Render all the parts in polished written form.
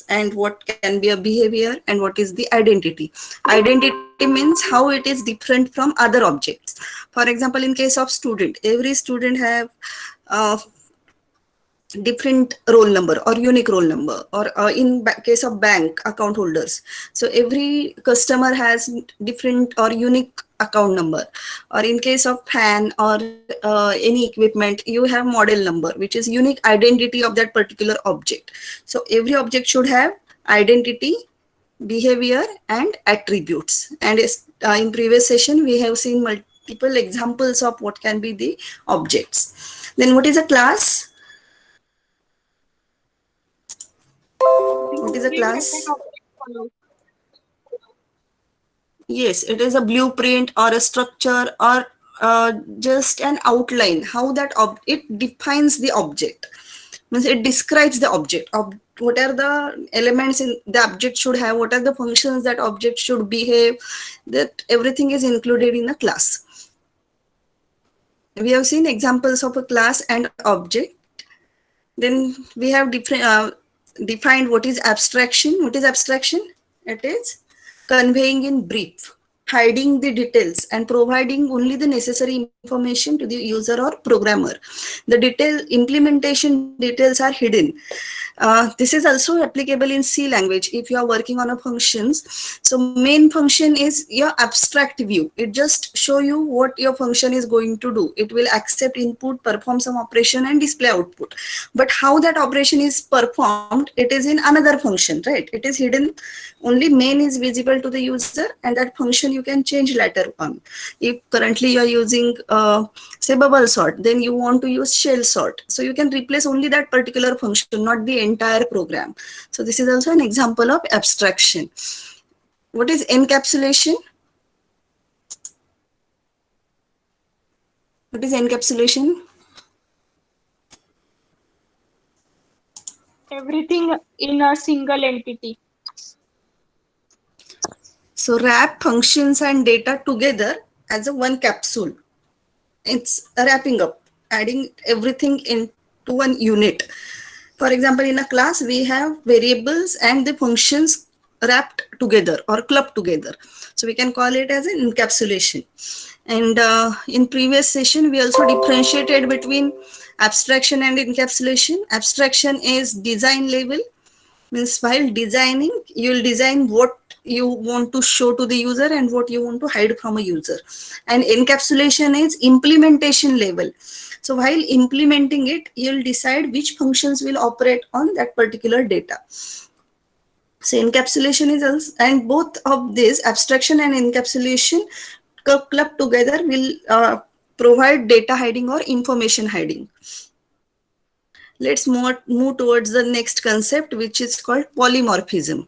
and what can be a behavior, and what is the identity. Identity means how it is different from other objects. For example, in case of student, every student have different roll number or unique roll number, or in case of bank account holders, so every customer has different or unique account number. Or in case of fan or any equipment, you have model number, which is unique identity of that particular object. So every object should have identity, behavior, and attributes. And in previous session we have seen multiple examples of what can be the objects. Then what is a class? What is a Blueprint of an class? object follows. Yes, it is a blueprint or a structure, or just an outline. How that it defines the object. Means it describes the object. What are the elements in the object should have? What are the functions that object should behave? That everything is included in a class. We have seen examples of a class and object. Then we have defined what is abstraction. What is abstraction? It is conveying in brief, hiding the details, and providing only the necessary information to the user or programmer. The detail implementation details are hidden. This is also applicable in C language if you are working on a functions. So main function is your abstract view. It just show you what your function is going to do. It will accept input, perform some operation, and display output. But how that operation is performed, it is in another function, right? It is hidden. Only main is visible to the user, and that function you can change later on. If currently you are using say bubble sort, then you want to use shell sort, so you can replace only that particular function, not the entire program. So this is also an example of abstraction. What is encapsulation? What is encapsulation? Everything in a single entity. So wrap functions and data together as a one capsule. It's wrapping up, adding everything into one unit. For example, in a class, we have variables and the functions wrapped together or clubbed together. So we can call it as an encapsulation. And in previous session, we also differentiated between abstraction and encapsulation. Abstraction is design level. Means while designing, you will design what you want to show to the user and what you want to hide from a user. And encapsulation is implementation level. So while implementing it, you'll decide which functions will operate on that particular data. So encapsulation is also, and both of this abstraction and encapsulation clubbed together will provide data hiding or information hiding. Let's move towards the next concept, which is called polymorphism.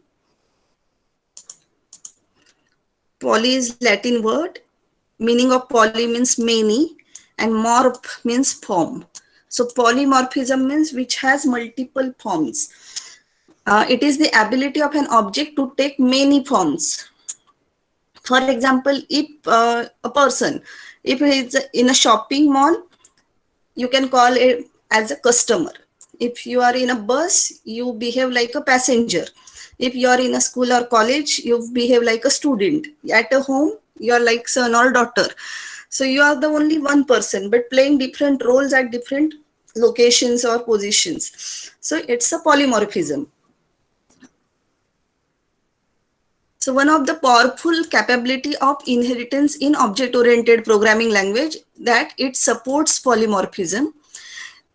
Poly is Latin word. Meaning of poly means many, and morph means form. So polymorphism means which has multiple forms. It is the ability of an object to take many forms. For example, if a person, if he is in a shopping mall, you can call it as a customer. If you are in a bus, you behave like a passenger. If you are in a school or college, you behave like a student. At a home, you are like son or daughter. So you are the only one person, but playing different roles at different locations or positions. So it's a polymorphism. So one of the powerful capability of inheritance in object-oriented programming language that it supports polymorphism.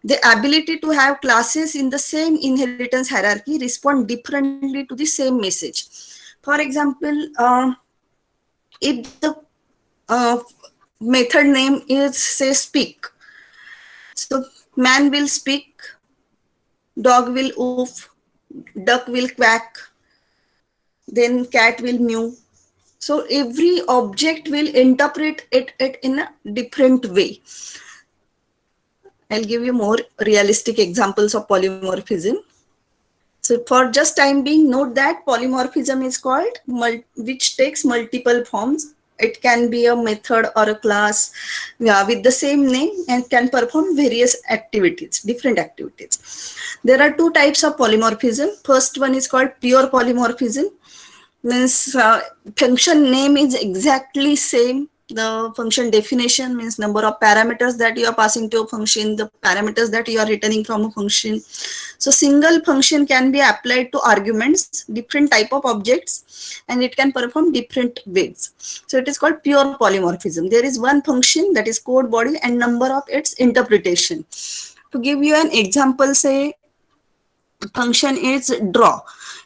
The ability to have classes in the same inheritance hierarchy respond differently to the same message. For example, if the method name is say speak, so man will speak, dog will oof, duck will quack, then cat will mew. So every object will interpret it in a different way. I'll give you more realistic examples of polymorphism. So for just time being, note that polymorphism is called which takes multiple forms. It can be a method or a class, yeah, with the same name and can perform various activities, different activities. There are two types of polymorphism. First one is called pure polymorphism, means function name is exactly same. The function definition means number of parameters that you are passing to a function, the parameters that you are returning from a function. So single function can be applied to arguments, different type of objects, and it can perform different ways. So it is called pure polymorphism. There is one function, that is code body, and number of its interpretation. To give you an example, say function is draw.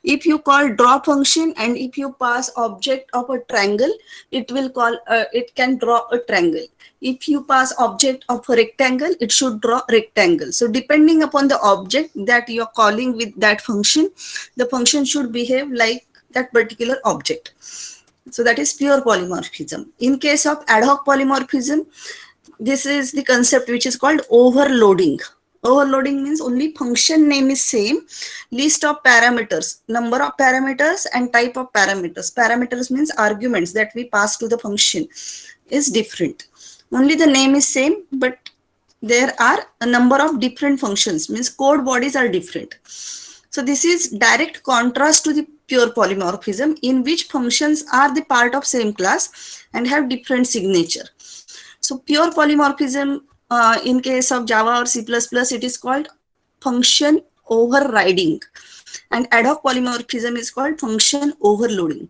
If you call draw function and if you pass object of a triangle, it will call it can draw a triangle. If you pass object of a rectangle, it should draw rectangle. So depending upon the object that you are calling with that function, the function should behave like that particular object. So that is pure polymorphism. In case of ad hoc polymorphism, this is the concept which is called overloading. Overloading means only function name is same, list of parameters, number of parameters and type of parameters. Parameters means arguments that we pass to the function is different. Only the name is same, but there are a number of different functions, means code bodies are different. So this is direct contrast to the pure polymorphism, in which functions are the part of same class and have different signature. So pure polymorphism, in case of Java or C++, it is called function overriding, and ad hoc polymorphism is called function overloading.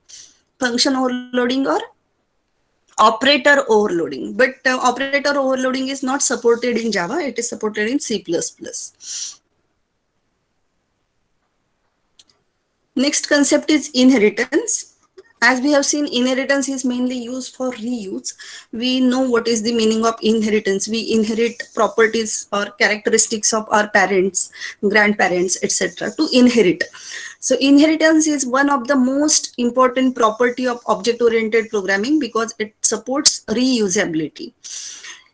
Function overloading or operator overloading, but operator overloading is not supported in Java, it is supported in C++. Next concept is inheritance. As we have seen, inheritance is mainly used for reuse. We know what is the meaning of inheritance. We inherit properties or characteristics of our parents, grandparents, etc. to inherit. So inheritance is one of the most important property of object-oriented programming because it supports reusability.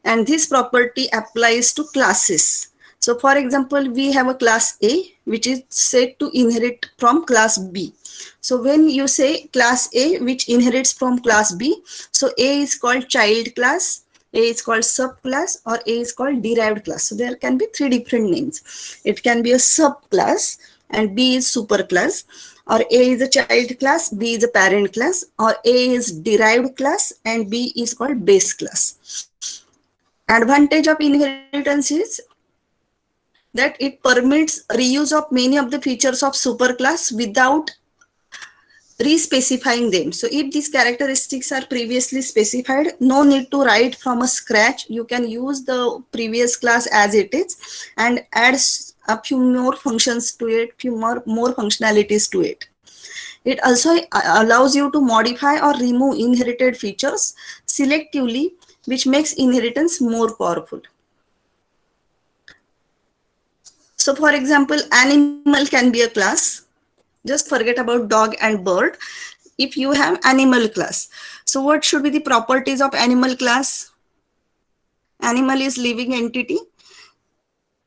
And this property applies to classes. So for example, we have a class A, which is said to inherit from class B. So when you say class A, which inherits from class B, so A is called child class, A is called subclass, or A is called derived class. So there can be three different names. It can be a subclass and B is superclass, or A is a child class, B is a parent class, or A is derived class and B is called base class. Advantage of inheritance is that it permits reuse of many of the features of superclass without re-specifying them. So if these characteristics are previously specified, no need to write from a scratch. You can use the previous class as it is and add a few more functions to it, few more functionalities to it. It also allows you to modify or remove inherited features selectively, which makes inheritance more powerful. So for example, animal can be a class. Just forget about dog and bird. If you have animal class, so what should be the properties of animal class? Animal is living entity.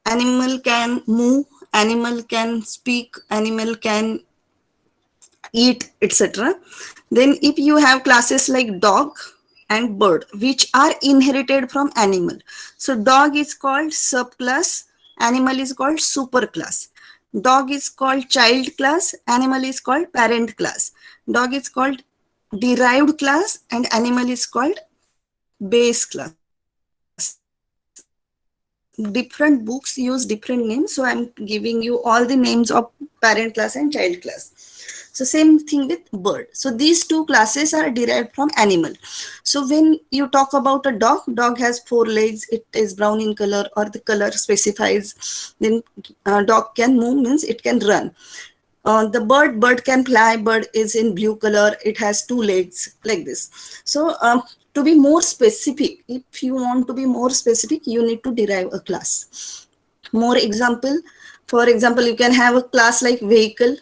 Animal can move, animal can speak, animal can eat, etc. Then if you have classes like dog and bird, which are inherited from animal. So dog is called subclass, animal is called superclass. Dog is called child class, animal is called parent class. Dog is called derived class and animal is called base class. Different books use different names, so I'm giving you all the names of parent class and child class. So same thing with bird. So these two classes are derived from animal. So when you talk about a dog, dog has 4 legs, it is brown in color or the color specifies. Then dog can move means it can run. The bird can fly, bird is in blue color, it has 2 legs, like this. So to be more specific, if you want to be more specific, you need to derive a class. More example, for example, you can have a class like vehicle.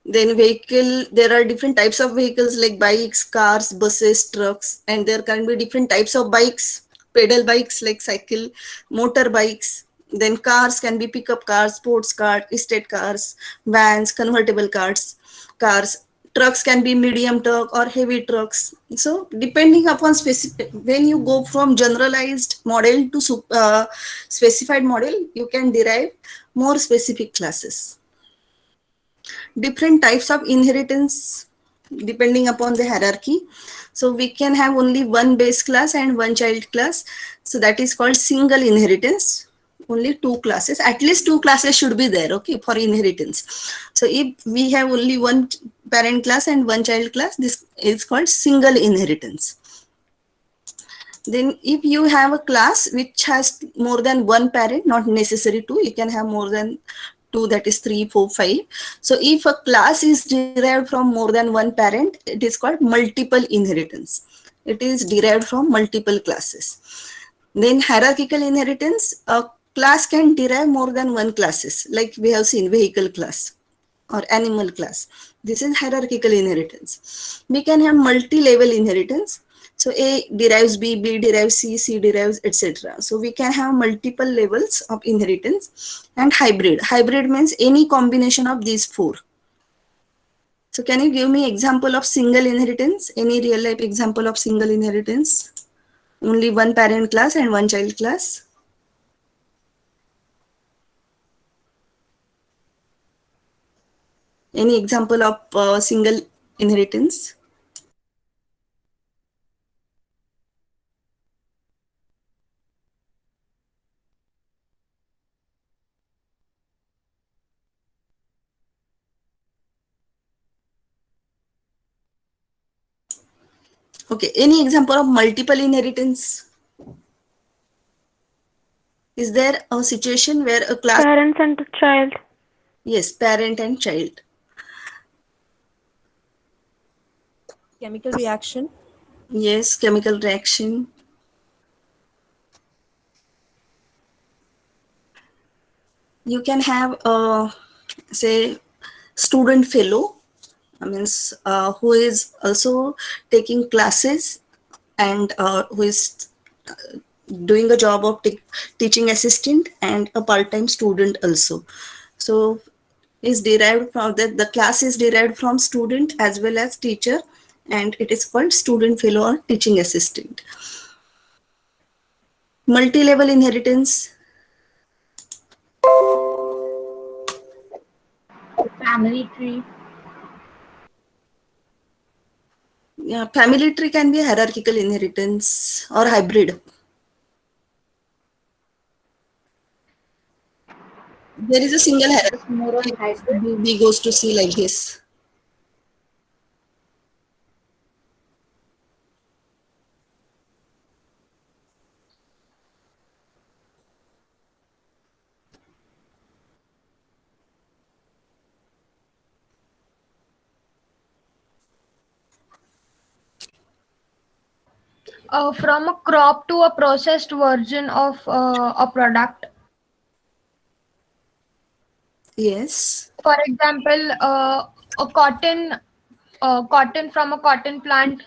Then vehicle, there are different types of vehicles like bikes, cars, buses, trucks, and there can be different types of bikes, pedal bikes like cycle, motor bikes. Then cars can be pickup cars, sports cars, estate cars, vans, convertible cars. trucks can be medium truck or heavy trucks. So depending upon specific, when you go from generalized model to specified model, you can derive more specific classes. Different types of inheritance depending upon the hierarchy. So we can have only one base class and one child class. So that is called single inheritance. Only two classes, at least two classes should be there, okay, for inheritance. So if we have only one parent class and one child class, this is called single inheritance. Then if you have a class which has more than one parent, not necessary two, you can have more than two, that is 3, 4, 5. So if a class is derived from more than one parent, it is called multiple inheritance. It is derived from multiple classes. Then hierarchical inheritance, a class can derive more than one classes, like we have seen vehicle class or animal class. This is hierarchical inheritance. We can have multi-level inheritance. So A derives B, B derives C, C derives, etc. So we can have multiple levels of inheritance. And hybrid. Hybrid means any combination of these four. So can you give me example of single inheritance? Any real life example of single inheritance? Only one parent class and one child class. Any example of single inheritance? Okay, any example of multiple inheritance? Is there a situation where a class... Parents and the child. Yes, parent and child. Chemical reaction. Yes, chemical reaction. You can have say student fellow, means who is also taking classes and who is doing a job of teaching assistant and a part-time student also. So is derived from that, the class is derived from student as well as teacher, and it is called student fellow or teaching assistant. Multi-level inheritance. Family tree. Yeah, family tree can be hierarchical inheritance or hybrid. There is a single hierarchy. More on hybrid. B goes to C like this. From a crop to a processed version of a product. Yes. For example, a cotton from a cotton plant,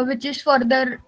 which is further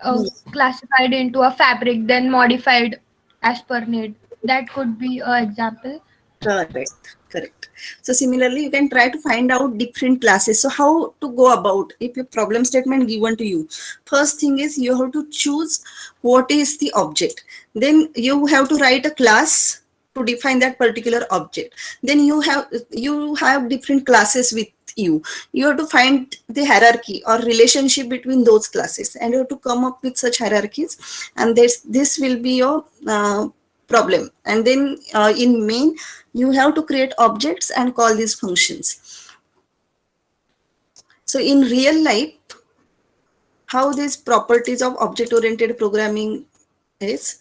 Yes. classified into a fabric, then modified as per need. That could be an example. Correct. Correct. So similarly, you can try to find out different classes. So how to go about if your problem statement given to you? First thing is you have to choose what is the object. Then you have to write a class to define that particular object. Then you have different classes with you. You have to find the hierarchy or relationship between those classes, and you have to come up with such hierarchies. And this will be your problem. And then in main, you have to create objects and call these functions. So in real life, how these properties of object-oriented programming is.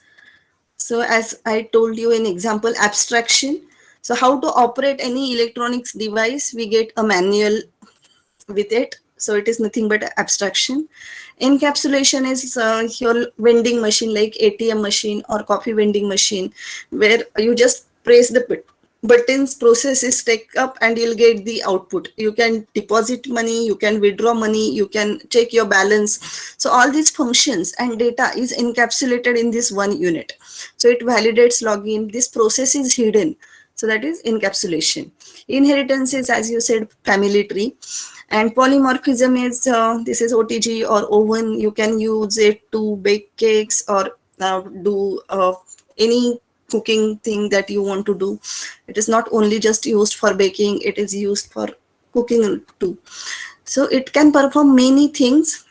So as I told you in example, abstraction. So how to operate any electronics device, we get a manual with it. So it is nothing but abstraction. Encapsulation is your vending machine, like ATM machine or coffee vending machine, where you just press the buttons, process is take up, and you'll get the output. You can deposit money, you can withdraw money, you can check your balance. So all these functions and data is encapsulated in this one unit. So it validates login. This process is hidden. So that is encapsulation. Inheritance is, as you said, family tree. And polymorphism is this is OTG or oven. You can use it to bake cakes or do any cooking thing that you want to do. It is not only just used for baking, it is used for cooking too. So it can perform many things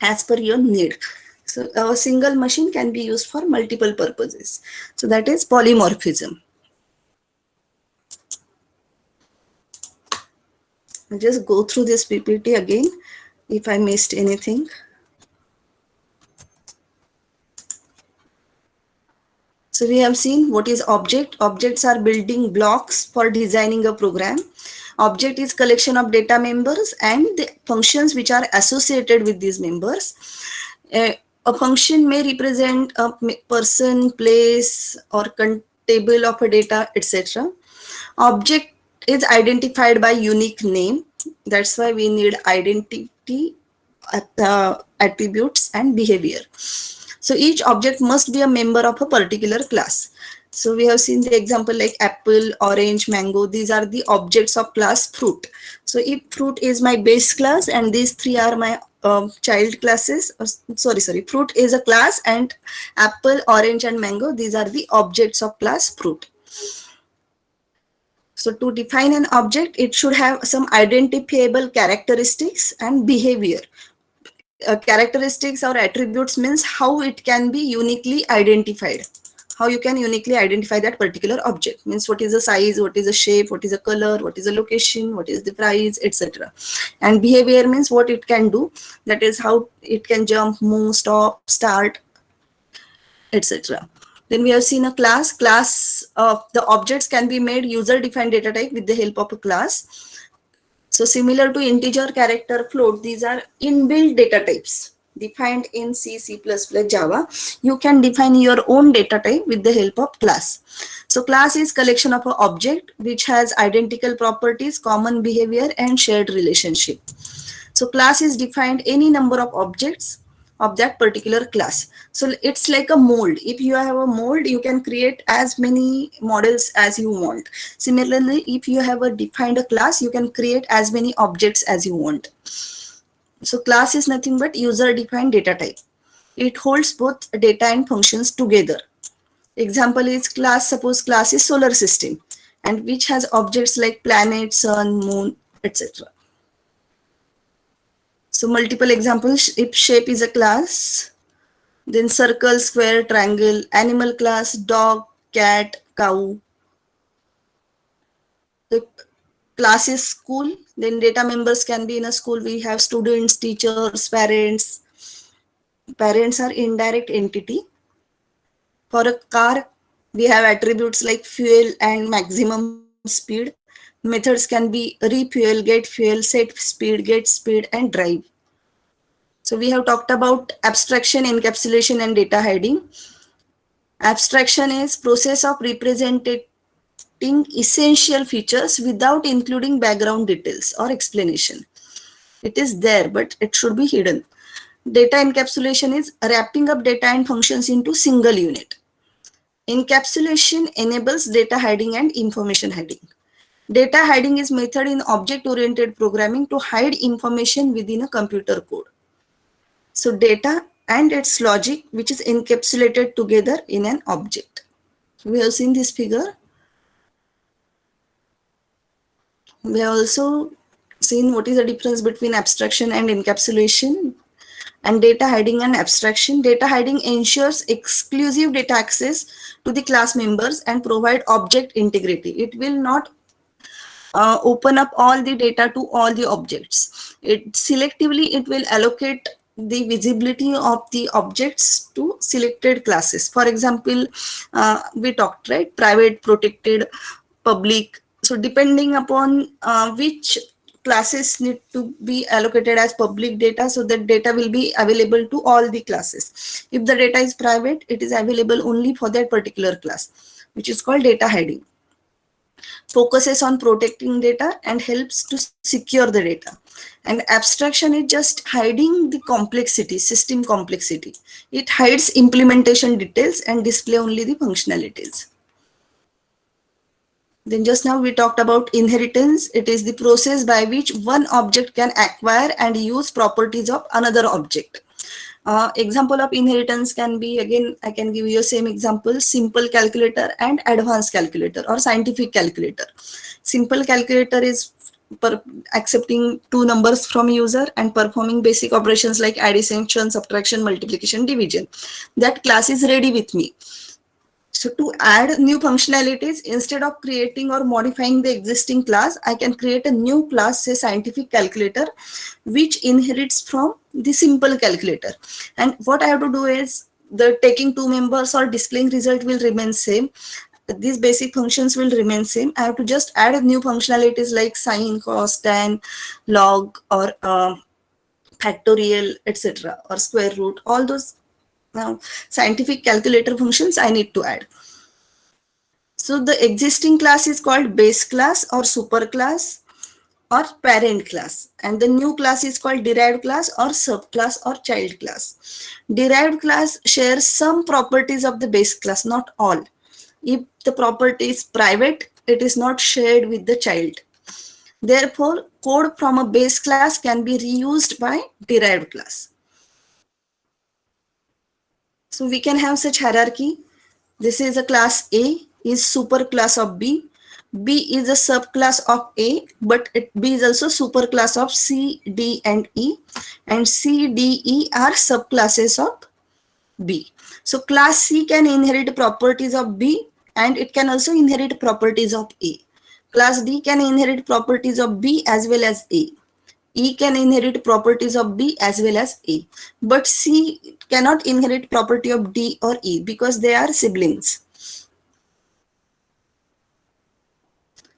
as per your need. So a single machine can be used for multiple purposes. So that is polymorphism. I'll just go through this PPT again if I missed anything. So we have seen what is object. Objects are building blocks for designing a program. Object is collection of data members and the functions which are associated with these members. A function may represent a person, place, or table of a data, etc. Object is identified by unique name. That's why we need identity, attributes, and behavior. So each object must be a member of a particular class. So we have seen the example like apple, orange, mango. These are the objects of class fruit. So if fruit is my base class and these three are my child classes, fruit is a class and apple, orange, and mango, these are the objects of class fruit. So to define an object, it should have some identifiable characteristics and behavior. Characteristics or attributes means how it can be uniquely identified. How you can uniquely identify that particular object means what is the size, what is the shape, what is the color, what is the location, what is the price, etc. And behavior means what it can do. That is how it can jump, move, stop, start, etc. Then we have seen a class. The objects can be made user-defined data type with the help of a class. So similar to integer, character, float, these are inbuilt data types defined in C, C++, Java. You can define your own data type with the help of class. So class is collection of an object which has identical properties, common behavior, and shared relationship. So class is defined any number of objects of that particular class. So it's like a mold. If you have a mold, you can create as many models as you want. Similarly, if you have a defined a class, you can create as many objects as you want. So class is nothing but user-defined data type. It holds both data and functions together. Example is class. Suppose class is solar system and which has objects like planet, sun, moon, etc. So multiple examples. If shape is a class, then circle, square, triangle, animal class, dog, cat, cow. The class is school, then data members can be in a school. We have students, teachers, parents. Parents are indirect entity. For a car, we have attributes like fuel and maximum speed. Methods can be refuel, get fuel, set speed, and drive. So we have talked about abstraction, encapsulation, and data hiding. Abstraction is process of representing essential features without including background details or explanation. It is there, but it should be hidden. Data encapsulation is wrapping up data and functions into single unit. Encapsulation enables data hiding and information hiding. Data hiding is method in object-oriented programming to hide information within a computer code. So data and its logic, which is encapsulated together in an object. We have seen this figure. We have also seen what is the difference between abstraction and encapsulation. And data hiding and abstraction. Data hiding ensures exclusive data access to the class members and provide object integrity. It will not open up all the data to all the objects. Selectively, it will allocate the visibility of the objects to selected classes. For example, we talked, right? Private, protected, public. So depending upon which classes need to be allocated as public data, so that data will be available to all the classes. If the data is private, it is available only for that particular class, which is called data hiding. Focuses on protecting data and helps to secure the data. And abstraction is just hiding the complexity, system complexity. It hides implementation details and display only the functionalities. Then just now we talked about inheritance. It is the process by which one object can acquire and use properties of another object. Example of inheritance can be, again, I can give you a same example, simple calculator and advanced calculator or scientific calculator. Simple calculator is accepting two numbers from user and performing basic operations like addition, subtraction, multiplication, division. That class is ready with me. So to add new functionalities, instead of creating or modifying the existing class, I can create a new class, say scientific calculator, which inherits from the simple calculator. And what I have to do is the taking two members or displaying result will remain same. These basic functions will remain same. I have to just add new functionalities like sine, cos, tan, log, or factorial, etc., or square root. All those scientific calculator functions I need to add. So the existing class is called base class or super class or parent class, and the new class is called derived class or subclass or child class. Derived class shares some properties of the base class, not all. If the property is private, it is not shared with the child. Therefore, code from a base class can be reused by derived class. So we can have such hierarchy. This is a class A, is super class of B. B is a subclass of A, but B is also superclass of C, D, and E. And C, D, E are subclasses of B. So class C can inherit properties of B, and it can also inherit properties of A. Class D can inherit properties of B as well as A. E can inherit properties of B as well as A. But C cannot inherit property of D or E because they are siblings.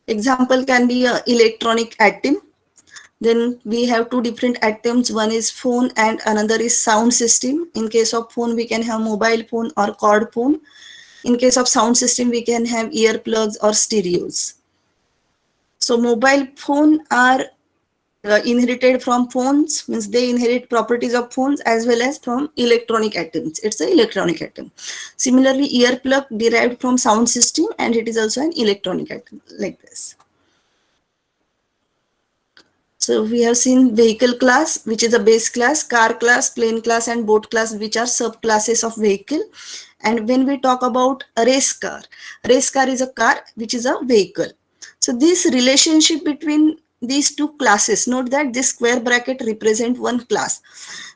Example can be an electronic atom. Then we have two different atoms. One is phone and another is sound system. In case of phone, we can have mobile phone or cord phone. In case of sound system, we can have earplugs or stereos. So mobile phone are inherited from phones, means they inherit properties of phones as well as from electronic atoms. It's an electronic atom. Similarly, earplug derived from sound system, and it is also an electronic atom, like this. So we have seen vehicle class, which is a base class, car class, plane class, and boat class, which are subclasses of vehicle. And when we talk about a race car is a car which is a vehicle. So this relationship between these two classes, note that this square bracket represent one class.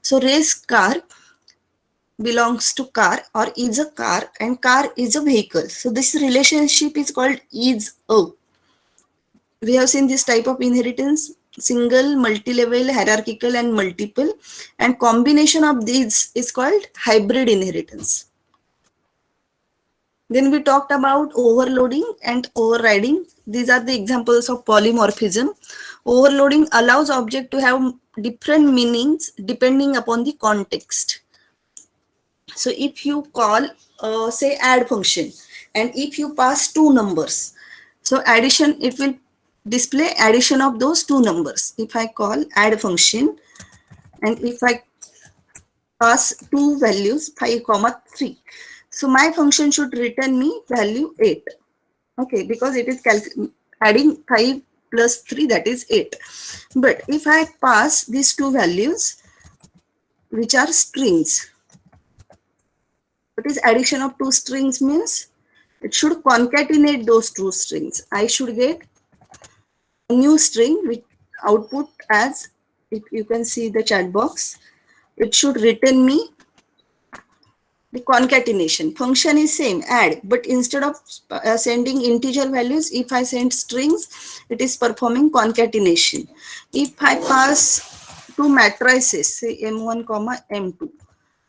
So race car belongs to car or is a car, and car is a vehicle. So this relationship is called is-a. We have seen this type of inheritance: single, multi-level, hierarchical, and multiple. And combination of these is called hybrid inheritance. Then we talked about overloading and overriding. These are the examples of polymorphism. Overloading allows object to have different meanings depending upon the context. So if you call, say, add function, and if you pass two numbers, so addition, it will display addition of those two numbers. If I call add function, and if I pass two values, 5, 3. So my function should return me value 8. Okay, because it is adding 5 plus 3, that is 8. But if I pass these two values, which are strings, what is addition of two strings means? It should concatenate those two strings. I should get a new string with output as, if you can see the chat box, it should return me the concatenation. Function is same, add, but instead of sending integer values, if I send strings, it is performing concatenation. If I pass two matrices, say M1, M2,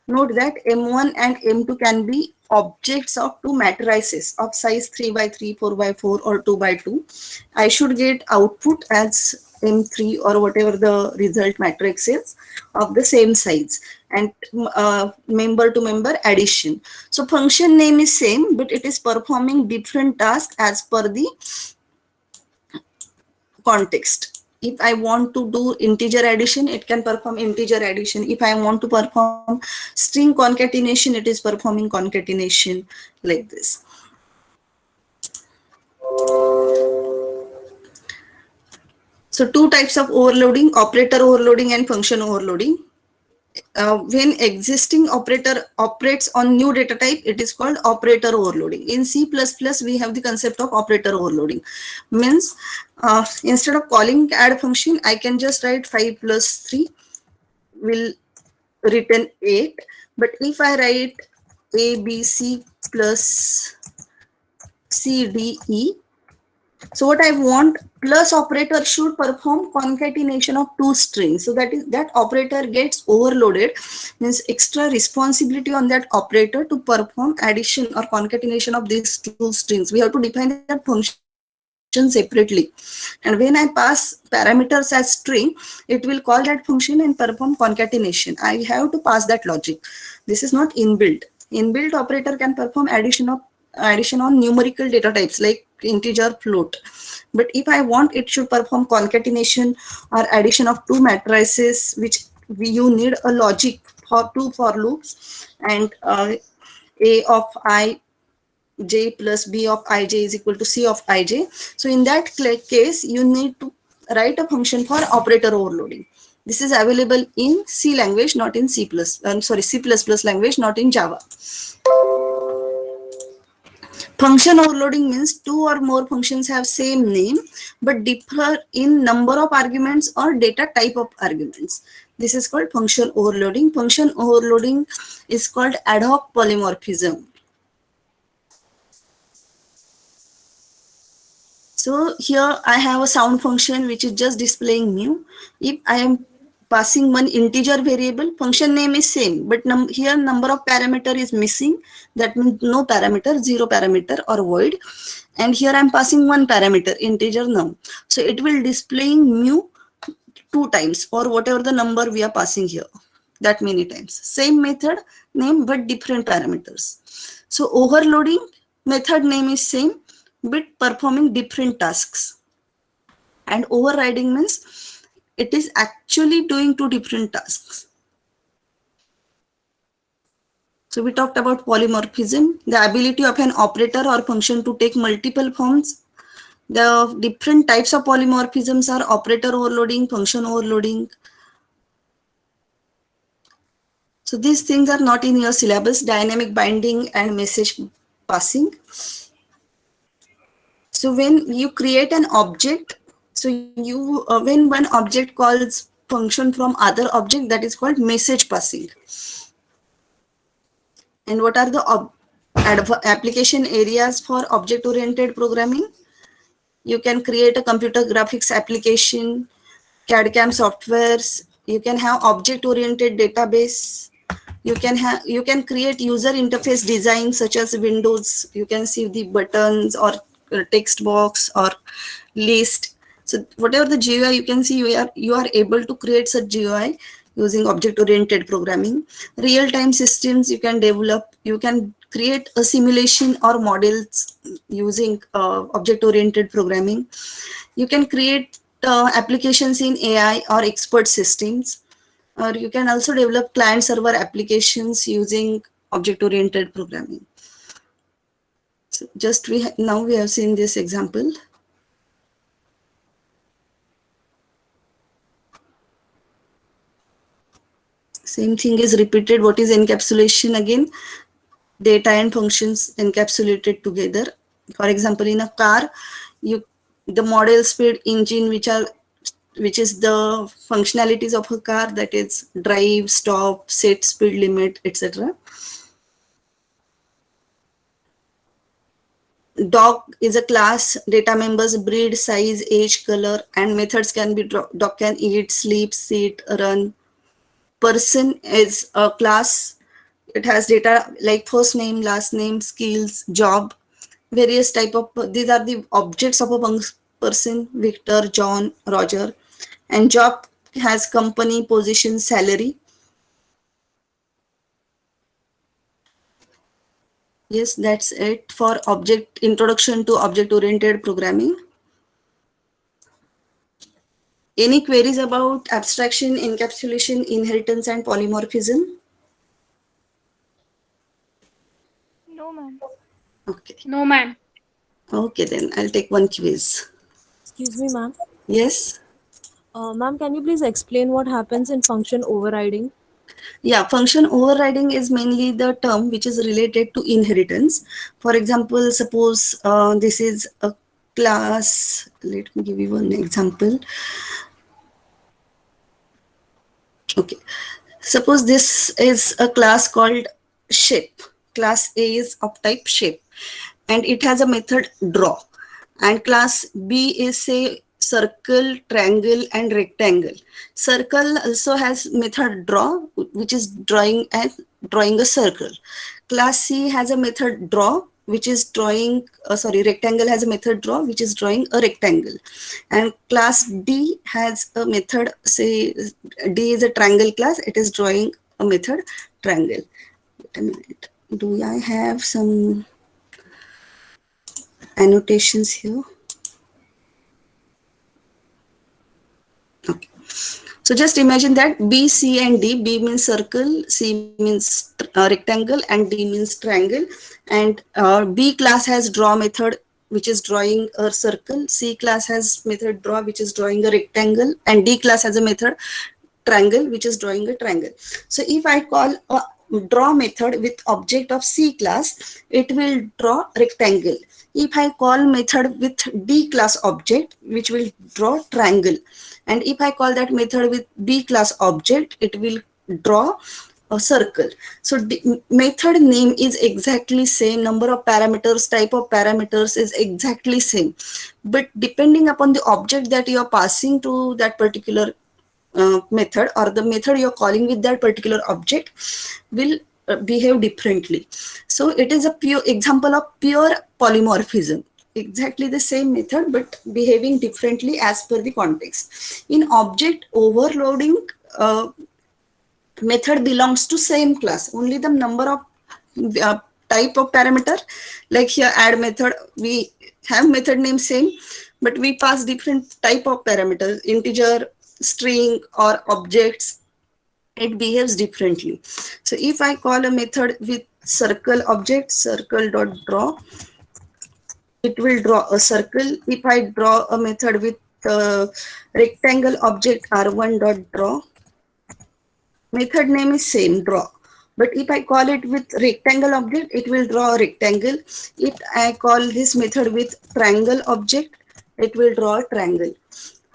note that M1 and M2 can be objects of two matrices of size 3 by 3, 4 by 4, or 2 by 2. I should get output as M3 or whatever the result matrix is of the same size, and member to member addition. So function name is same, but it is performing different tasks as per the context. If I want to do integer addition, it can perform integer addition. If I want to perform string concatenation, it is performing concatenation, like this. So two types of overloading, operator overloading and function overloading. When existing operator operates on new data type, it is called operator overloading. In C++, we have the concept of operator overloading. Means instead of calling add function, I can just write 5 plus 3 will return 8. But if I write A, B, C plus C, D, E, so what I want, plus operator should perform concatenation of two strings. So that is that operator gets overloaded, means extra responsibility on that operator to perform addition or concatenation of these two strings. We have to define that function separately. And when I pass parameters as string, it will call that function and perform concatenation. I have to pass that logic. This is not inbuilt. Inbuilt operator can perform addition on numerical data types like integer, float. But if I want, it should perform concatenation or addition of two matrices, which you need a logic for two for loops, and A of I j plus B of ij is equal to C of ij. So in that case, you need to write a function for operator overloading. This is available in C language, not in C++. C++ language, not in Java. Function overloading means two or more functions have same name but differ in number of arguments or data type of arguments. This is called function overloading. Function overloading is called ad hoc polymorphism. So here I have a sound function which is just displaying mu. If I am passing one integer variable, function name is same, but here number of parameter is missing. That means no parameter, zero parameter or void. And here I am passing one parameter, integer num. So it will displaying mu 2 times or whatever the number we are passing here, that many times. Same method name but different parameters. So overloading, method name is same but performing different tasks. And overriding means it is actually doing two different tasks. So we talked about polymorphism, the ability of an operator or function to take multiple forms. The different types of polymorphisms are operator overloading, function overloading. So these things are not in your syllabus, dynamic binding and message passing. So when you create an object, so you when one object calls function from other object, that is called message passing. And what are the application areas for object-oriented programming? You can create a computer graphics application, CAD/CAM softwares. You can have object-oriented database. You can create user interface design such as Windows. You can see the buttons or text box or list. So whatever the GUI you can see, you are able to create such GUI using object-oriented programming. Real-time systems you can develop. You can create a simulation or models using object-oriented programming. You can create applications in AI or expert systems. Or you can also develop client-server applications using object-oriented programming. So just now we have seen this example. Same thing is repeated. What is encapsulation again? Data and functions encapsulated together. For example, in a car, the model, speed, engine, which is the functionalities of a car, that is drive, stop, set, speed limit, etc. Dog is a class, data members, breed, size, age, color, and methods can be dog can eat, sleep, sit, run. Person is a class. It has data like first name, last name, skills, job, various type of, these are the objects of a person, Victor, John, Roger. And job has company, position, salary. Yes, that's it for introduction to object-oriented programming. Any queries about abstraction, encapsulation, inheritance, and polymorphism? No, ma'am. Okay. No, ma'am. Okay, then I'll take one quiz. Excuse me, ma'am. Yes. Ma'am, can you please explain what happens in function overriding? Yeah, function overriding is mainly the term which is related to inheritance. For example, suppose this is a class. Let me give you one example. Okay. Suppose this is a class called shape. Class A is of type shape and it has a method draw. And class B is say circle, triangle and rectangle. Circle also has method draw, which is drawing a circle. Class C has a method draw, which is drawing, rectangle has a method draw, which is drawing a rectangle. And class D has a method, say D is a triangle class, it is drawing a method triangle. Wait a minute. Do I have some annotations here? Okay. So just imagine that B, C and D, B means circle, C means rectangle and D means triangle. And B class has draw method which is drawing a circle, C class has method draw which is drawing a rectangle and D class has a method triangle which is drawing a triangle. So if I call a draw method with object of C class, it will draw rectangle. If I call method with D class object, which will draw triangle. And if I call that method with B class object, it will draw a circle. So method name is exactly same, number of parameters, type of parameters is exactly same. But depending upon the object that you are passing to that particular method or the method you're calling with that particular object will behave differently. So it is a pure example of pure polymorphism. Exactly the same method but behaving differently as per the context. In object overloading, method belongs to same class, only the number of type of parameter, like here add method, we have method name same but we pass different type of parameters, integer, string or objects, it behaves differently. So if I call a method with circle object, circle dot draw, it will draw a circle. If I draw a method with rectangle object r1 dot draw, method name is same, draw. But if I call it with rectangle object, it will draw a rectangle. If I call this method with triangle object, it will draw a triangle.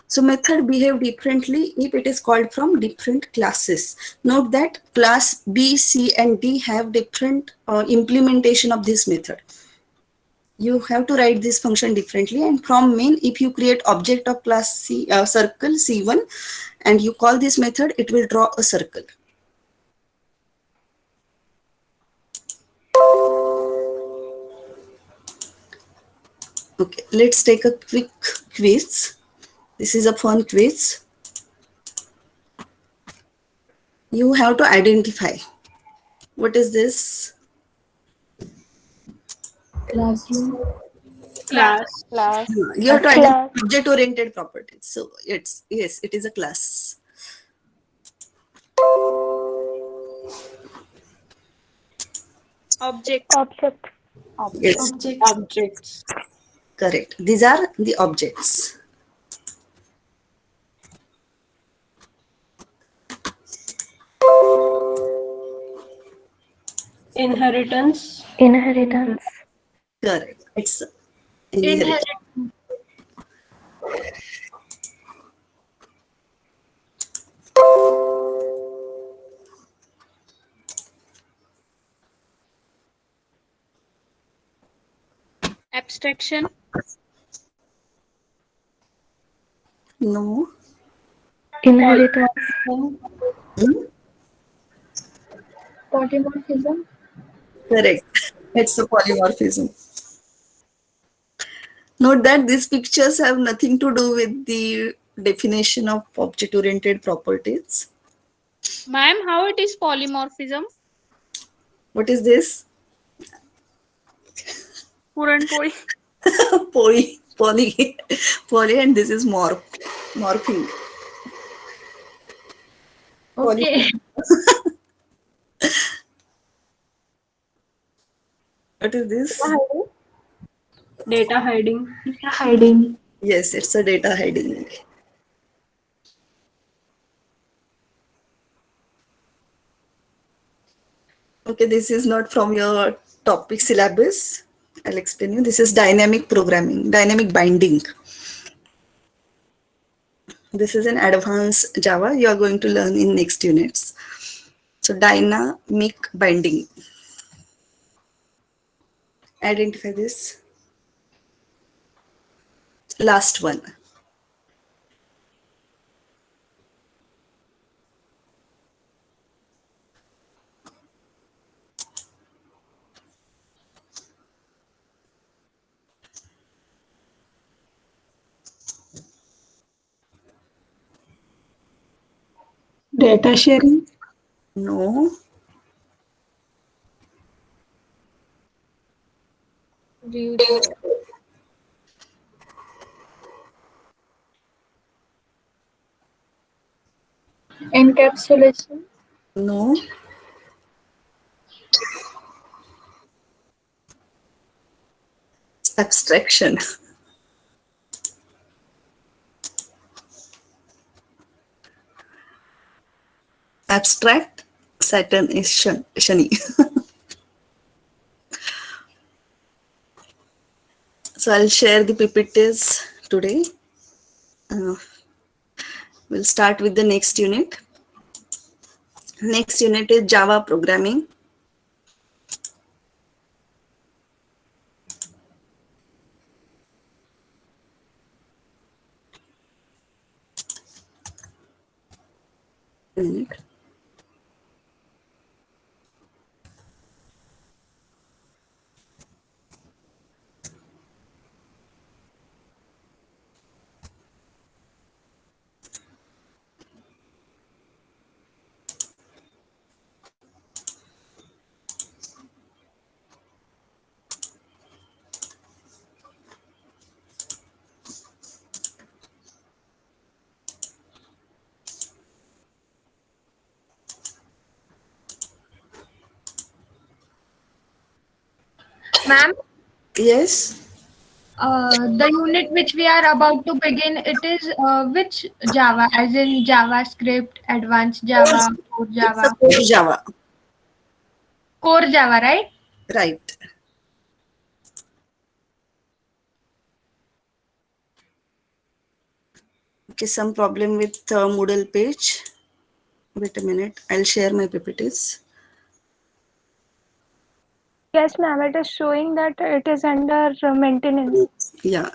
So method behave differently if it is called from different classes. Note that class B, C and D have different implementation of this method. You have to write this function differently, and from main, if you create object of class C, circle C1 and you call this method, it will draw a circle. Okay, let's take a quick quiz. This is a fun quiz. You have to identify. What is this? Classroom. Class. You have to identify object-oriented properties. So it's, yes, it is a class. Object. Yes, Objects. correct. These are the objects. Inheritance. Correct. It's inheritance. Abstraction. No. Polymorphism. Hmm? Polymorphism. Correct. It's a polymorphism. Note that these pictures have nothing to do with the definition of object-oriented properties. Ma'am, how it is polymorphism? What is this? Puran poli. Poly, and this is morphing. Okay. What is this? Data hiding. Yes, it's a data hiding. Okay, this is not from your topic syllabus. I'll explain you. This is dynamic programming, dynamic binding. This is an advanced Java you are going to learn in next units. So dynamic binding. Identify this. Last one. Data sharing. No. Encapsulation. No. It's abstraction. Abstract Saturn is Shani. So I'll share the PPTs today. We'll start with the next unit. Next unit is Java programming. Minute. Ma'am, Yes. the unit which we are about to begin, it is which Java, as in JavaScript, Advanced Java, Core It's Java, a core Java. Core Java, right? Right. Okay, some problem with Moodle page. Wait a minute. I'll share my PPTs. Yes, ma'am. It is showing that it is under maintenance. Yeah.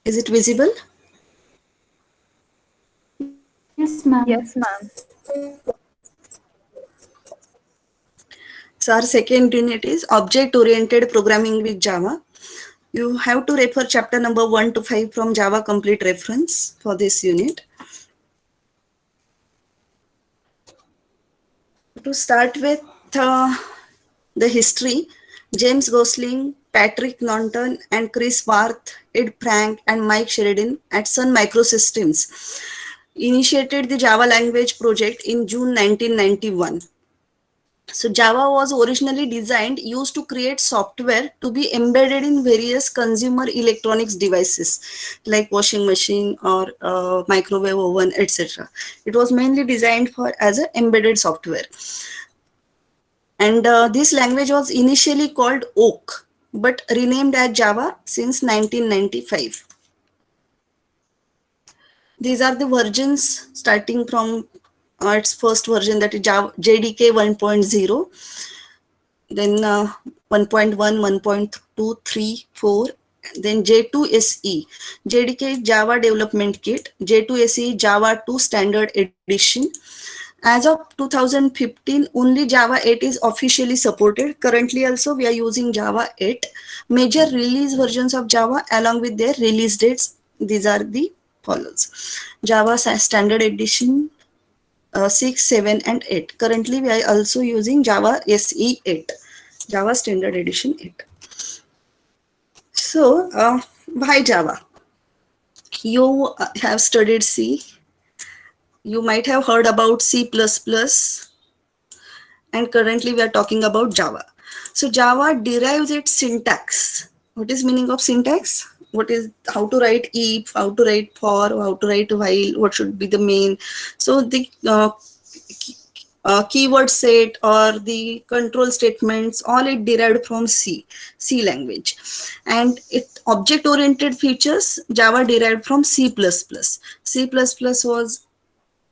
Is it visible? Yes, ma'am. Yes, ma'am. So our second unit is object-oriented programming with Java. You have to refer chapter number 1 to 5 from Java Complete Reference for this unit. To start with the history, James Gosling, Patrick Norton, and Chris Warth, Ed Frank, and Mike Sheridan at Sun Microsystems initiated the Java language project in June 1991. So Java was originally used to create software to be embedded in various consumer electronics devices like washing machine or microwave oven, etc. It was mainly designed for as an embedded software. And this language was initially called Oak, but renamed as Java since 1995. These are the versions starting from its first version, that is Java, JDK 1.0. Then 1.1, 1.2, 3, 4, then J2SE, JDK Java Development Kit, J2SE Java 2 Standard Edition, As of 2015, only Java 8 is officially supported. Currently also we are using Java 8. Major release versions of Java along with their release dates, these are the follows. Java Standard Edition 6, 7 and 8. Currently we are also using Java SE 8, Java Standard Edition 8. So why Java? You have studied C. You might have heard about C++, and currently we are talking about Java. So Java derives its syntax. What is meaning of syntax? What is how to write if, how to write for, how to write while, what should be the main. So the keyword set or the control statements, all it derived from C language. And it object oriented features, Java derived from C++. C++ was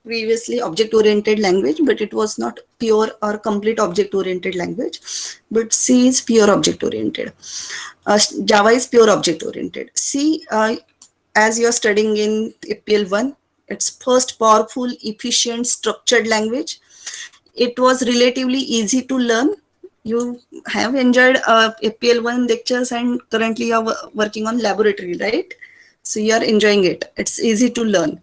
previously object oriented language, but it was not pure or complete object oriented language, but C is pure object oriented. Java is pure object oriented. C, as you're studying in APL1, it's first powerful, efficient, structured language. It was relatively easy to learn. You have enjoyed APL1 lectures and currently you are working on laboratory, right? So you are enjoying it. It's easy to learn.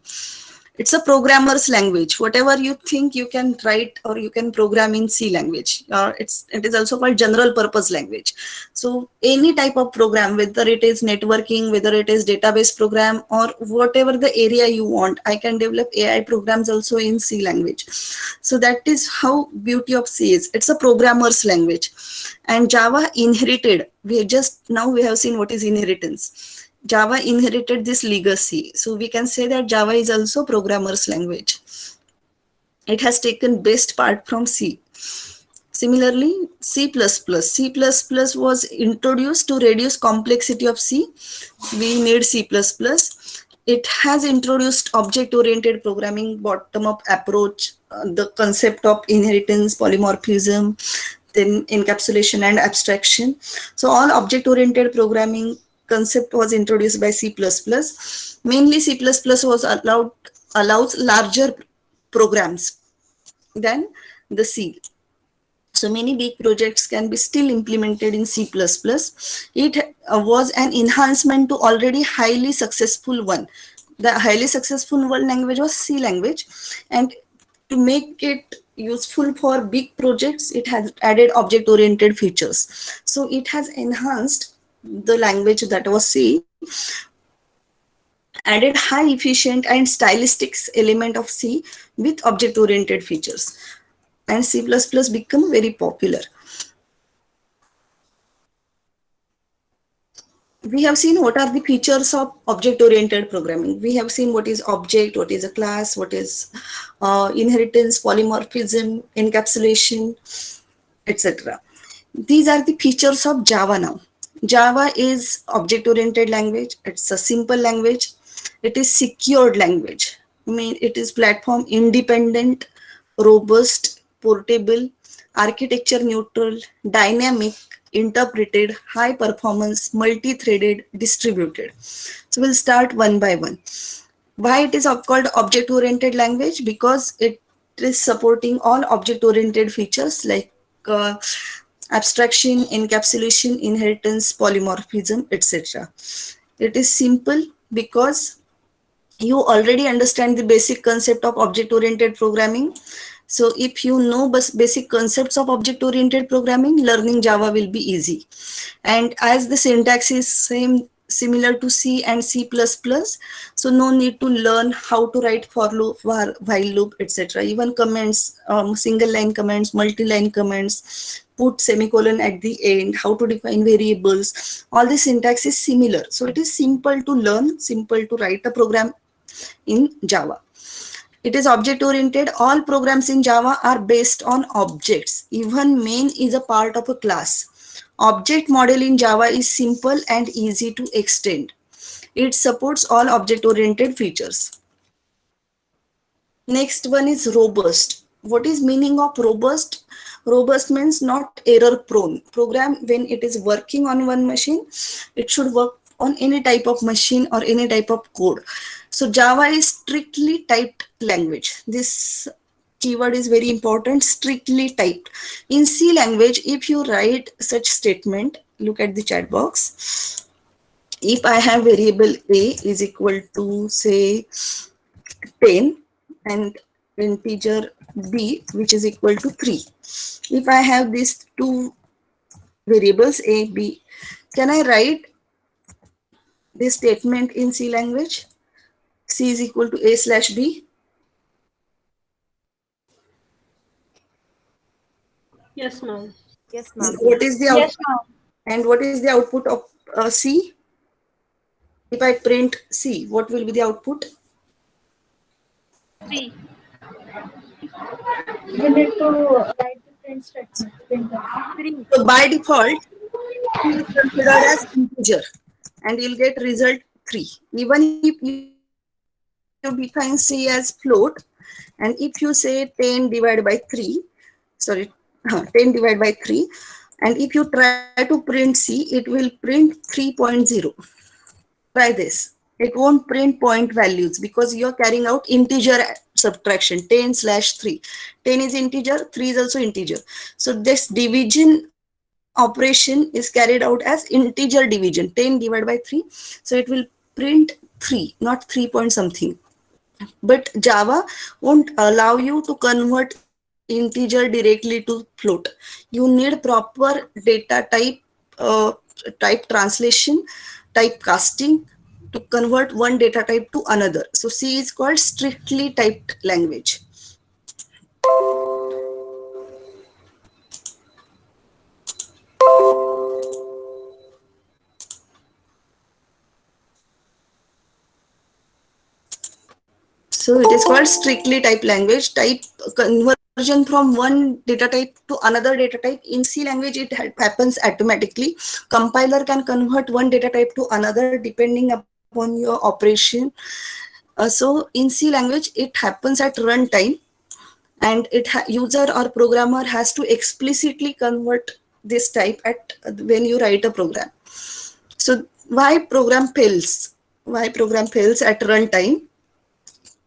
It's a programmer's language. Whatever you think you can write or you can program in C language. It is also called general purpose language. So any type of program, whether it is networking, whether it is database program or whatever the area you want, I can develop AI programs also in C language. So that is how beauty of C is. It's a programmer's language. And Java inherited, we have seen what is inheritance. Java inherited this legacy. So we can say that Java is also programmer's language. It has taken best part from C. Similarly, C++. C++ was introduced to reduce complexity of C. We need C++. It has introduced object-oriented programming, bottom-up approach, the concept of inheritance, polymorphism, then encapsulation and abstraction. So all object-oriented programming concept was introduced by C++. Mainly C++ allows larger programs than the C. So many big projects can be still implemented in C++. It was an enhancement to already highly successful one. The highly successful one language was C language, and to make it useful for big projects, it has added object-oriented features. So it has enhanced the language that was C, added high efficient and stylistic element of C with object-oriented features. And C++ become very popular. We have seen what are the features of object-oriented programming. We have seen what is object, what is a class, what is inheritance, polymorphism, encapsulation, etc. These are the features of Java now. Java is object-oriented language. It's a simple language. It is secured language. I mean, it is platform independent, robust, portable, architecture neutral, dynamic, interpreted, high performance, multi-threaded, distributed. So we'll start one by one. Why it is called object-oriented language? Because it is supporting all object-oriented features like abstraction, encapsulation, inheritance, polymorphism, etc. It is simple because you already understand the basic concept of object-oriented programming. So if you know basic concepts of object-oriented programming, learning Java will be easy. And as the syntax is similar to C and C++, so no need to learn how to write for loop, while loop, etc. Even comments, single line comments, multi-line comments, put semicolon at the end, how to define variables, all the syntax is similar. So it is simple to learn, simple to write a program in Java. It is object-oriented. All programs in Java are based on objects. Even main is a part of a class. Object model in Java is simple and easy to extend. It supports all object-oriented features. Next one is robust. What is meaning of robust? Robust means not error prone. Program, when it is working on one machine, it should work on any type of machine or any type of code. So Java is strictly typed language. This keyword is very important, strictly typed. In C language, if you write such statement, look at the chat box. If I have variable A is equal to say 10 and integer B which is equal to 3. If I have these two variables A, B, can I write this statement in C language? C is equal to A slash B. Yes, ma'am. Yes, ma'am. What is the Yes, output? And what is the output of C? If I print C, what will be the output? 3. We need to write the print statement. So by default, C is considered as integer and you'll get result 3. Even if you define C as float, and if you say 10 divided by 3, sorry, 10 divided by 3, and if you try to print C, it will print 3.0. Try this. It won't print point values because you're carrying out integer subtraction, 10 slash 3. 10 is integer, 3 is also integer. So this division operation is carried out as integer division, 10 divided by 3. So it will print 3, not 3 point something. But Java won't allow you to convert integer directly to float. You need proper data type, type translation, type casting to convert one data type to another. So C is called strictly typed language. So it is called strictly typed language. Type conversion from one data type to another data type. In C language, it happens automatically. Compiler can convert one data type to another depending upon your operation. So in C language, it happens at runtime, and user or programmer has to explicitly convert this type at when you write a program. So why program fails? Why program fails at runtime?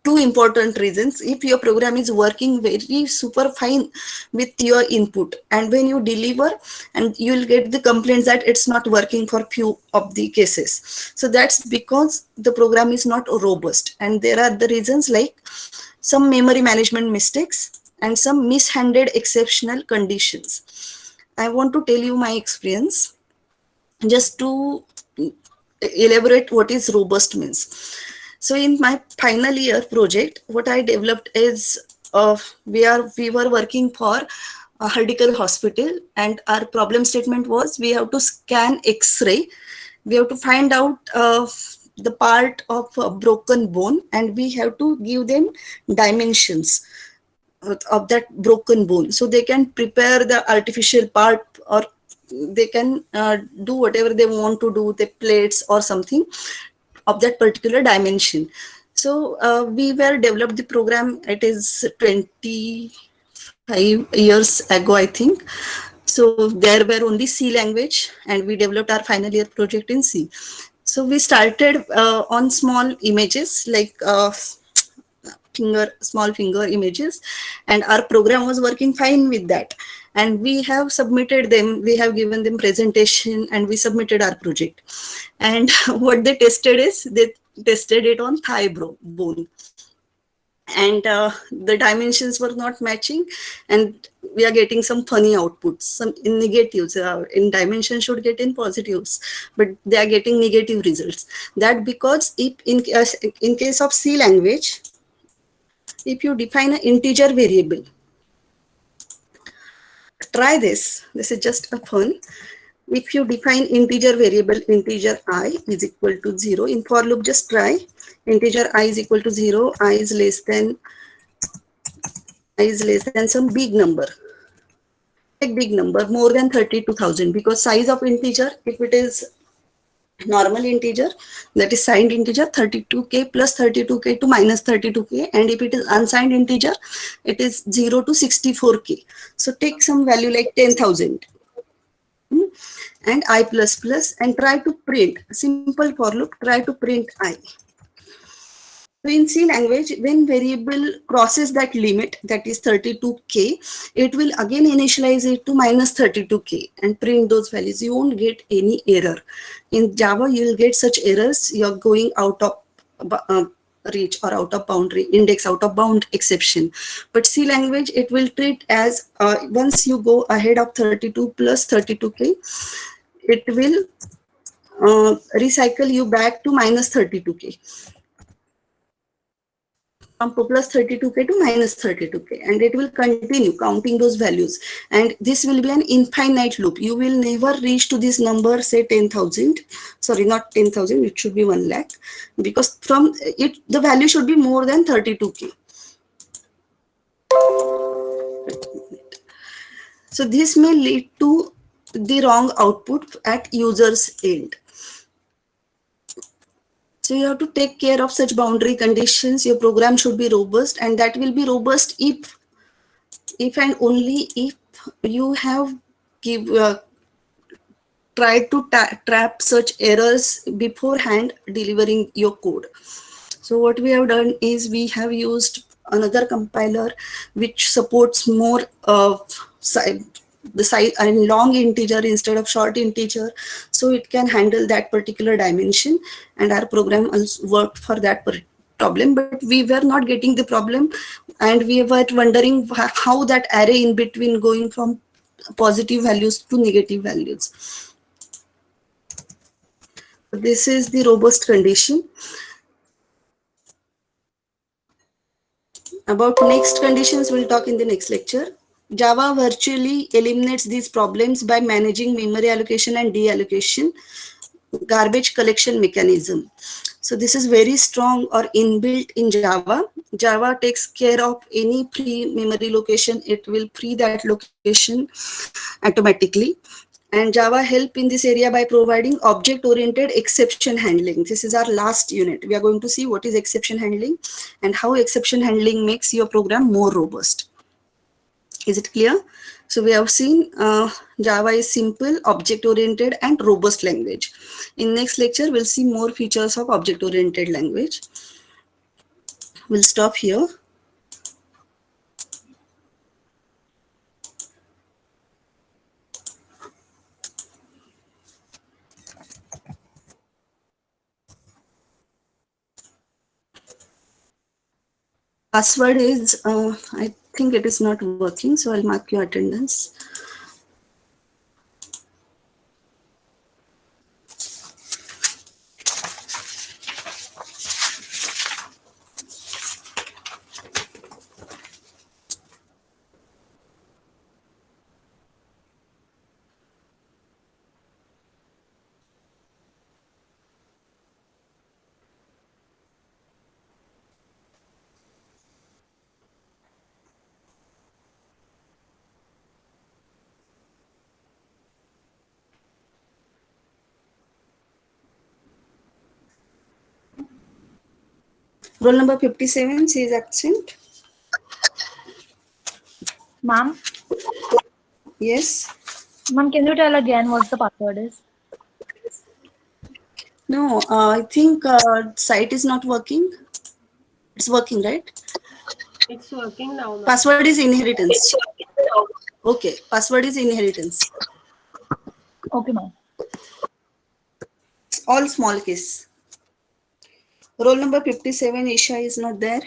Two important reasons. If your program is working very super fine with your input, and when you deliver, and you will get the complaints that it's not working for few of the cases. So that's because the program is not robust, and there are the reasons like some memory management mistakes and some mishandled exceptional conditions. I want to tell you my experience just to elaborate what is robust means. So in my final year project, what I developed is we were working for a Hardiker hospital, and our problem statement was we have to scan X-ray. We have to find out the part of a broken bone, and we have to give them dimensions of that broken bone so they can prepare the artificial part, or they can do whatever they want to do, the plates or something of that particular dimension. So we were developed the program. It is 25 years ago, I think. So there were only C language, and we developed our final year project in C. So we started on small images like small finger images, and our program was working fine with that. And we have submitted them, we have given them presentation, and we submitted our project. And what they tested is, they tested it on thigh bone. And the dimensions were not matching, and we are getting some funny outputs, some in negatives. In dimension should get in positives, but they are getting negative results. That because if in case of C language, if you define an integer variable, try this. This is just a fun. If you define integer variable, integer I is equal to 0. In for loop, just try integer I is equal to 0. I is less than some big number. Take big number more than 32,000, because size of integer, if it is normal integer, that is signed integer, 32k plus 32k to minus 32k, and if it is unsigned integer, it is 0 to 64k. So take some value like 10,000 and I plus plus, and try to print simple for loop, try to print I. So in C language, when variable crosses that limit, that is 32k, it will again initialize it to minus 32k and print those values. You won't get any error. In Java, you will get such errors. You're going out of reach or out of boundary, index out of bound exception. But C language, it will treat as once you go ahead of 32 plus 32k, it will recycle you back to minus 32k. From plus 32k to minus 32k, and it will continue counting those values, and this will be an infinite loop. You will never reach to this number, say 10,000, sorry, not 10,000, it should be 1 lakh, because from it the value should be more than 32k. So this may lead to the wrong output at user's end. So you have to take care of such boundary conditions. Your program should be robust, and that will be robust if and only if you have tried to trap such errors beforehand delivering your code. So what we have done is we have used another compiler which supports more of the size and long integer instead of short integer, so it can handle that particular dimension, and our program also worked for that problem. But we were not getting the problem, and we were wondering how that array in between going from positive values to negative values. This is the robust condition. About next conditions, we'll talk in the next lecture. Java virtually eliminates these problems by managing memory allocation and deallocation, garbage collection mechanism. So this is very strong or inbuilt in Java. Java takes care of any free memory location. It will free that location automatically. And Java help in this area by providing object-oriented exception handling. This is our last unit. We are going to see what is exception handling and how exception handling makes your program more robust. Is it clear? So we have seen Java is simple, object-oriented, and robust language. In next lecture, we'll see more features of object-oriented language. We'll stop here. Password is, I think it is not working, so I'll mark your attendance. Roll number 57, she is absent. Ma'am, Yes. ma'am, can you tell again what the password is? No, I think site is not working. It's working, right? It's working now. Ma'am. Password is inheritance. Okay, password is inheritance. Okay, ma'am. All small case. Roll number 57, Isha is not there.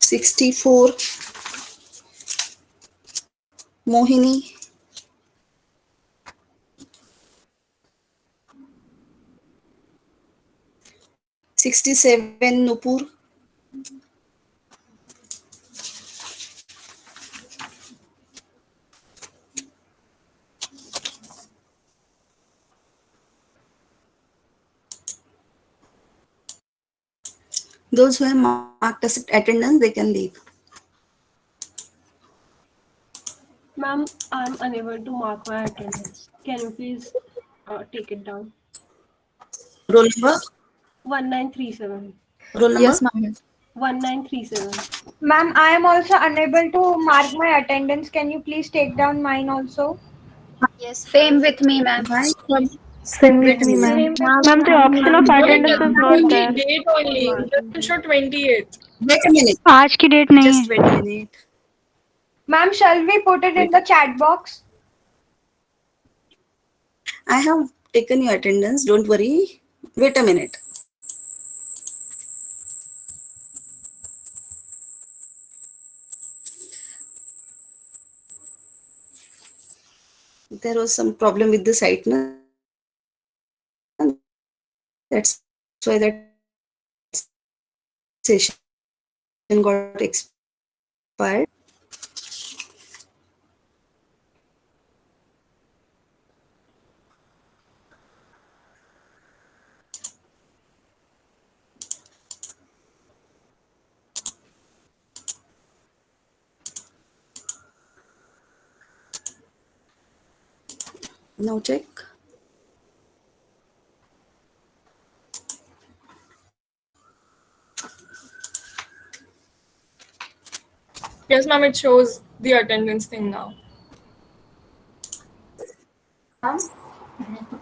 64, Mohini. 67, Nupur. 'Those who have marked as attendance, they can leave. Ma'am, I'm unable to mark my attendance. Can you please take it down? Roll number? 1937. Roll number? Yes, ma'am. 1937. Ma'am, I am also unable to mark my attendance. Can you please take down mine also? Yes, same with me, ma'am. Why? Same with me, ma'am. Ma'am, the option of attendance is not there. Date only. It doesn't show 28th. Wait a minute. आज की date नहीं Just wait a minute. Ma'am, shall we put it in the chat box? I have taken your attendance. Don't worry. Wait a minute. There was some problem with the site. Na? That's why that session got expired. Now check. Yes, ma'am, it shows the attendance thing now.